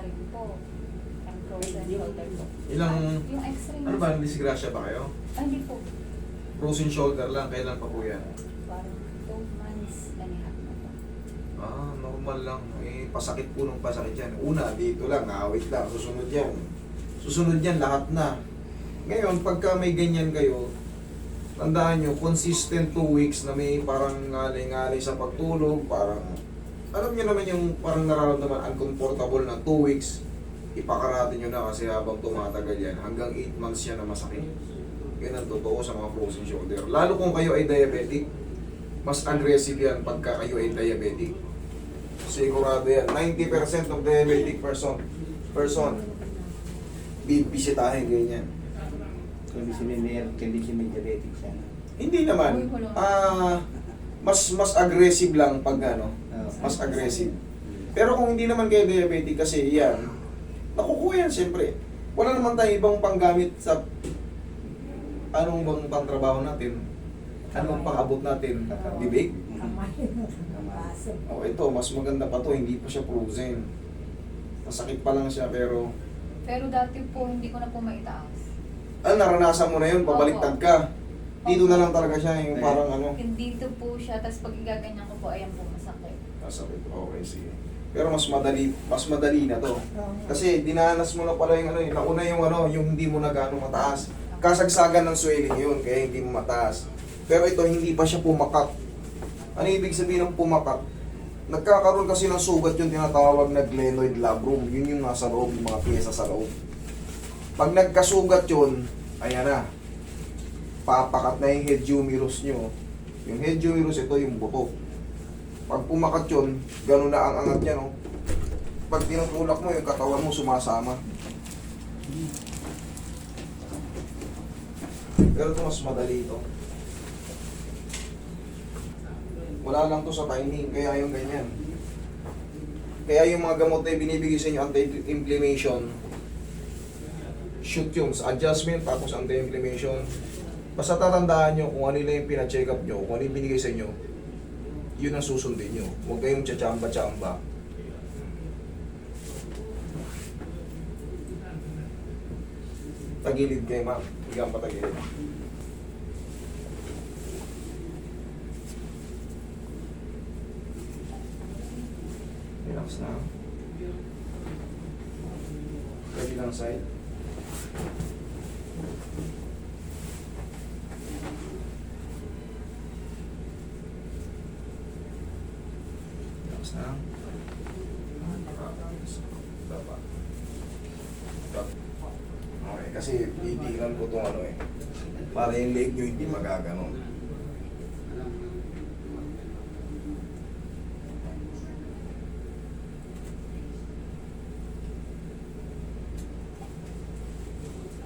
pa rin po. Ang frozen shoulder po. Ilang, Yung x-ray ano ba, disgrasya ba kayo? Ay, hindi po. Frozen shoulder lang, kailan pa po yan? Parang 2 months and a half na po. Ah, normal lang. Eh, pasakit po ng pasakit yan. Una, dito lang, awit lang. Susunod yan. Susunod yan, lahat na. Ngayon, pagka may ganyan kayo, tandaan nyo, consistent 2 weeks na may parang ngalay-ngalay sa pagtulog, parang, alam nyo naman yung parang nararamdaman, uncomfortable na 2 weeks, ipakarate nyo na kasi habang tumatagal yan, hanggang 8 months yan na masakit. Yan ang totoo sa mga frozen shoulder. Lalo kung kayo ay diabetic, mas aggressive yan pagka kayo ay diabetic. Sigurado yan. 90% of diabetic person bibisitahin ganyan. Kundi si may diabetic siya. Hindi naman. Mas aggressive lang pag ano, mas aggressive. Pero kung hindi naman kayo diabetic kasi yan, nakukuha yan siyempre. Wala naman tayong ibang panggamit sa anong bang pangtrabaho natin? Anong pang-abot natin? Bibig? Oh, ito, mas maganda pa to, hindi pa siya frozen. Masakit pa lang siya pero Dati po, hindi ko na po maitaas. naranasan mo na yun, pabaliktad ka. Dito na lang talaga siya, yung parang ano. Dito po siya, tapos pag igaganyan ko po, ayan po masakit. Masakit, okay, sige. Pero mas madali na to. Kasi dinanas mo na pala yung ano, nauna yung ano, yung hindi mo na gaano mataas. Kasagsagan ng swelling yun, kaya hindi mo mataas. Pero ito, hindi pa siya pumakat. Ano ibig sabihin ng pumakat? Nagkakaroon kasi ng sugat yung tinatawag na glenoid labrum. Yun yung nasa loob, yung mga pyesa sa loob. Pag nagkasugat yun, ayan na. Papakat na yung head humerus nyo. Yung head humerus, ito yung buto. Pag pumakat yun, gano'n na ang angat niya, no? Pag tinutulak mo, yung katawan mo sumasama. Pero ito mas madali ito. Wala lang to sa timing, kaya yung ganyan. Kaya yung mga gamot na binibigay sa inyo, anti-inflammation, shoot yung sa adjustment, tapos anti-inflammation. Basta tatandaan nyo kung ano yung pina-check up nyo, kung ano yung binigay sa inyo, yun ang susundin nyo. Huwag kayong tsachamba-chamba. Tagilid kayo, ma'am. Higang patagilid. Relax na. Kabilang side. Relax na. Baba. Okay, kasi titignan ko itong ano eh. Para yung leg nyo hindi magaganon.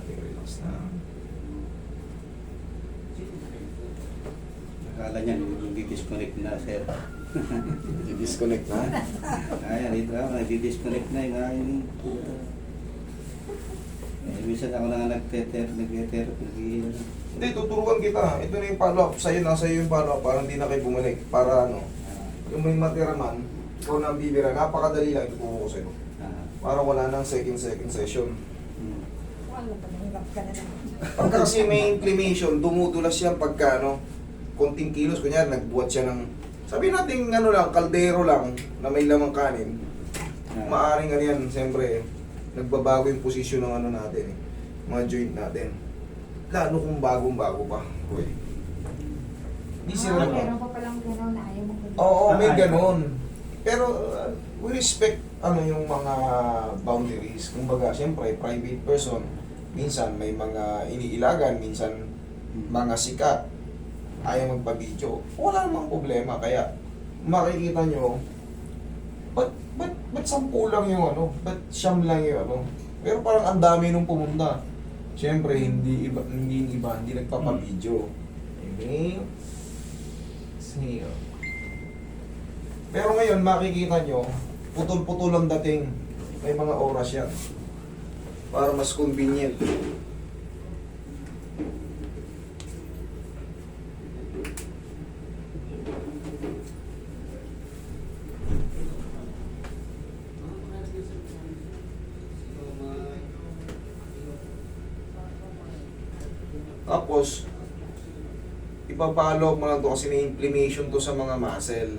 Relax na. Akala niya, nag-disconnect na, sir. I-disconnect na. Ayan, ito ako, nag-disconnect na yung aking... minsan ako na nag-therapy. Hindi, tuturuan kita. Ito na yung follow-up. Sa'yo, nasa iyo yung follow-up para hindi na kayo bumalik. Para ano, yung may matira man, ikaw na ang bibira. Napakadali lang ito ko sa'yo. Para wala nang second session. Pagka kasi may inflammation, dumudulas yan pagka ano, konting kilos. Kunyari, nagbuhat siya ng, sabi natin ano lang, kaldero lang na may lamang kanin. Maaring ano yan, siyempre, nagbabago yung posisyon ng ano natin eh, mga joint natin. Lalo kung bagong-bago pa. Uy. Hindi sila Meron pa palang gano'n na ayaw mo. Oo, may ganun. Pero we respect ano yung mga boundaries. Kumbaga, siyempre, private person, minsan may mga iniilagan, minsan mga sikat, ayaw magpa-video. Wala namang problema. Kaya makikita nyo, ba't 10 lang yung ano? Ba't 9 lang yung ano? Pero parang ang dami nung pumunta. Siyempre, hindi nagpapa-video. Okay? Exhale. Pero ngayon, makikita nyo, putol-putol ang dating. May mga oras yan. Para mas convenient. Tapos, ipapalo mo lang to kasi may inflammation to sa mga muscle.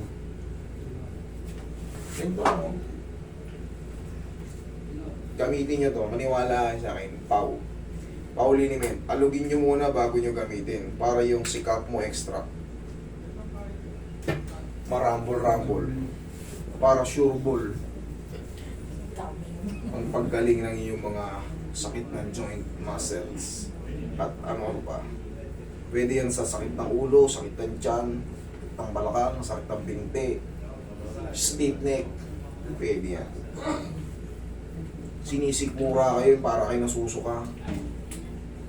Ganito ako. Gamitin nyo to, maniwala kayo sa akin, Pau. Pau liniment. Alugin nyo muna bago nyo gamitin para yung sikap mo extra. Marambol-rambol. Para sure ball. Ang paggaling ng iyong mga sakit ng joint muscles. At ano pa. Pwede yan sa sakit ng ulo, sakit ng tiyan, ng balakang, sakit ng binti, stiff neck. Pwede yan. Sinisikmura kayo para kayo nasusuka.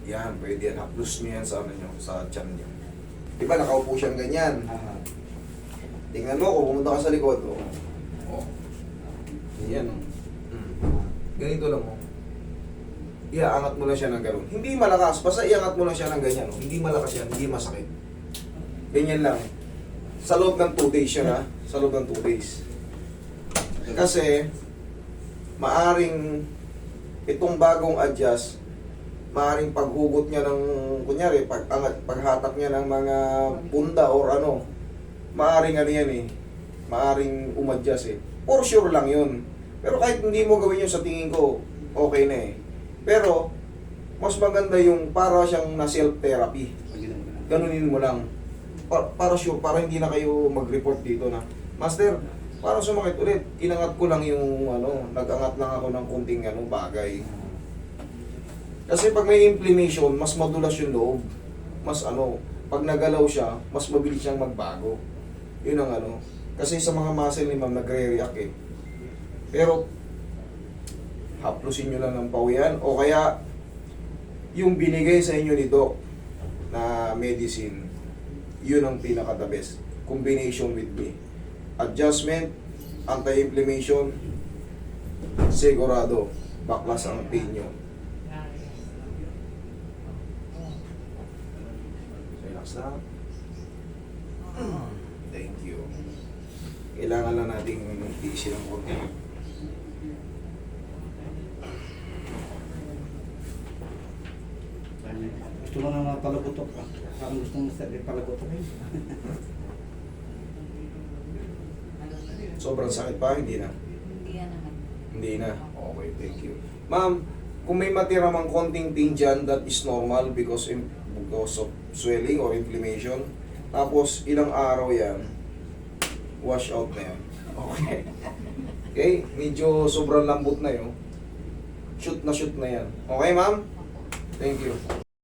Yan, pwede yan. Haplos nyo yan sa, ano nyo, sa tiyan nyo. Diba nakaupo siyang ganyan? Ah, Tingnan mo, kung pumunta ka sa likod. Oh. Oh. Yan. Ganito lang mo. Iaangat mo lang siya ng gano'n. Hindi malakas, basta iangat mo lang siya ng ganyan. Oh. Hindi malakas yan, hindi masakit. Ganyan lang. Sa loob ng 2 days yan ha. Sa loob ng 2 days. Kasi, maaring itong bagong adjust, maaring paghugot niya ng, kunyari, paghatak niya ng mga punda or ano, maaring ano yan eh, maaring umadjust eh. For sure lang yun. Pero kahit hindi mo gawin yun sa tingin ko, okay na eh. Pero, mas maganda yung para siyang na self-therapy. pag ginawa ko na. Ganunin mo lang. Para sure, para hindi na kayo mag-report dito na, Master, para sumakit ulit, inangat ko lang yung ano, nag-angat lang ako ng kunting ano, bagay. Kasi pag may inflammation, mas madulas yung loob. Mas ano, pag nagalaw siya, mas mabilis siyang magbago. Yun ang ano. Kasi sa mga muscle ni ma'am, nagre-react eh. Pero, haplusin nyo lang ng pawian. O kaya, yung binigay sa inyo ni Doc na medicine, yun ang pinaka-the best. Combination with me. Adjustment, anti-inflammation, sigurado, baklas ang pain nyo. Relax na. Thank you. Kailangan lang nating tiisin ng konti. Gusto mo na palagutok ka. Parang gusto mo palagutok. Sobrang sakit pa, hindi na. Hindi yan naman. Hindi na. Okay, thank you. Ma'am, kung may matira mang konting pain dyan, that is normal because of swelling or inflammation. Tapos, ilang araw yan, wash out na yan. Okay. Okay, medyo sobrang lambot na yun. Shoot na yan. Okay, ma'am? Thank you.